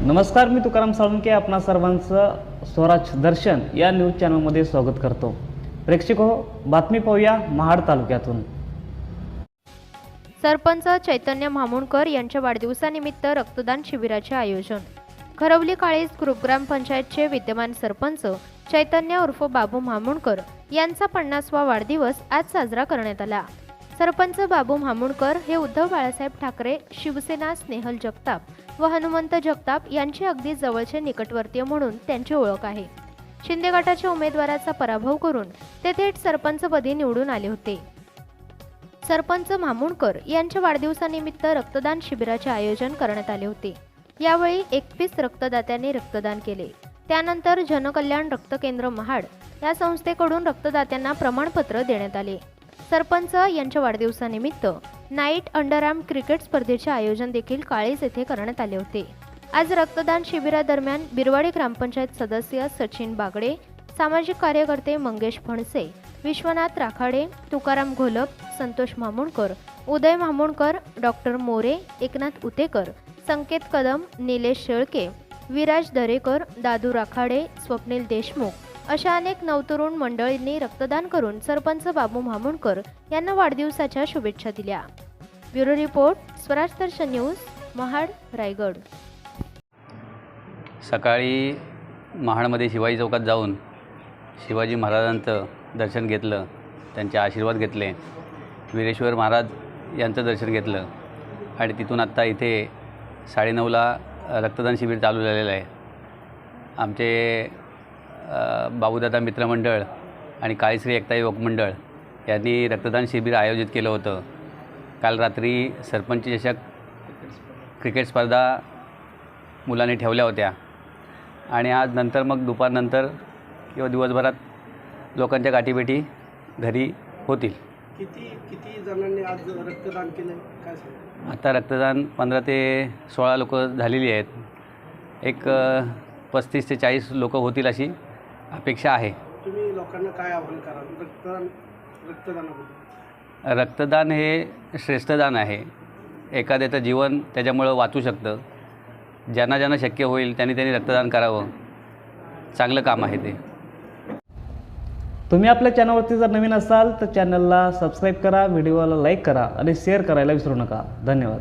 नमस्कार, मी तुकाराम साळुंके आपणा सर्वांचं स्वराज दर्शन या न्यूज चॅनलमध्ये स्वागत करतो। प्रेक्षक हो, बातमी पाहूया महाड तालुक्यातून। सरपंच चैतन्य म्हामुणकर यांच्या वाढदिवसानिमित्त रक्तदान शिबिराचे आयोजन। खरवली काळीज ग्रुप ग्रामपंचायतचे विद्यमान सरपंच चैतन्य उर्फ बाबू म्हामुणकर यांचा 50वा वाढदिवस आज साजरा करण्यात आला। सरपंच बाबू म्हामुणकर हे उद्धव बाळासाहेब ठाकरे, शिवसेना स्नेहल जगताप व हनुमंत जगताप यांचे अगदी जवळचे निकटवर्तीय म्हणून त्यांची ओळख आहे। शिंदे गटाच्या उमेदवाराचा पराभव करून ते थेट सरपंचपदी निवडून आले होते। सरपंच म्हामुणकर यांच्या वाढदिवसानिमित्त रक्तदान शिबिराचे आयोजन करण्यात आले होते। यावेळी 31 रक्तदात्यांनी रक्तदान केले। त्यानंतर जनकल्याण रक्त केंद्र महाड या संस्थेकडून रक्तदात्यांना प्रमाणपत्र देण्यात आले। सरपंच यांच्या वाढदिवसानिमित्त नाईट अंडरआर्म क्रिकेट स्पर्धेचे आयोजन देखील काळीज येथे करण्यात आले होते। आज रक्तदान शिबिरादरम्यान बिरवाडी ग्रामपंचायत सदस्य सचिन बागडे, सामाजिक कार्यकर्ते मंगेश फणसे, विश्वनाथ राखाडे, तुकाराम घोलप, संतोष म्हामुणकर, उदय म्हामुणकर, डॉक्टर मोरे, एकनाथ उतेकर, संकेत कदम, निलेश शेळके, विराज दरेकर, दादू राखाडे, स्वप्नील देशमुख अशा अनेक नवतरुण मंडळींनी रक्तदान करून सरपंच बाबू म्हामुणकर यांना वाढदिवसाच्या शुभेच्छा दिल्या। ब्युरो रिपोर्ट, स्वराज दर्शन न्यूज, महाड, रायगड। सकाळी महाडमध्ये शिवाजी चौकात जाऊन शिवाजी महाराजांचं दर्शन घेतलं, त्यांचे आशीर्वाद घेतले, वीरेश्वर महाराज यांचं दर्शन घेतलं आणि तिथून आत्ता इथे 9:30ला रक्तदान शिबिर चालू झालेलं आहे। आमचे बाबूदादा मित्रमंडळ आणि काळीश्री एकता युवक मंडळ यांनी रक्तदान शिबिर आयोजित केलं होतं। काल रात्री सरपंच चषक क्रिकेट स्पर्धा मुलांनी ठेवल्या होत्या आणि आज नंतर मग दुपारनंतर किंवा दिवसभरात लोकांच्या गाठीभेटी घरी होतील। किती जणांनी आज रक्तदान केलं काय सांगा? आता रक्तदान 15 ते 16 लोक झालेली आहेत। एक 35 ते 40 लोक होतील अशी अपेक्षा आहे। तुम्ही लोकांना काय आवाहन कराल रक्तदानाबद्दल? रक्तदान हे श्रेष्ठदान आहे। एखाद्याचं जीवन त्याच्यामुळं वाचू शकतं। ज्यांना ज्यांना शक्य होईल त्यांनी रक्तदान करावं। चांगलं काम आहे ते। तुम्ही आपल्या चॅनलवरती जर नवीन असाल तर चॅनलला सबस्क्राईब करा, व्हिडिओला लाईक करा आणि शेअर करायला विसरू नका। धन्यवाद।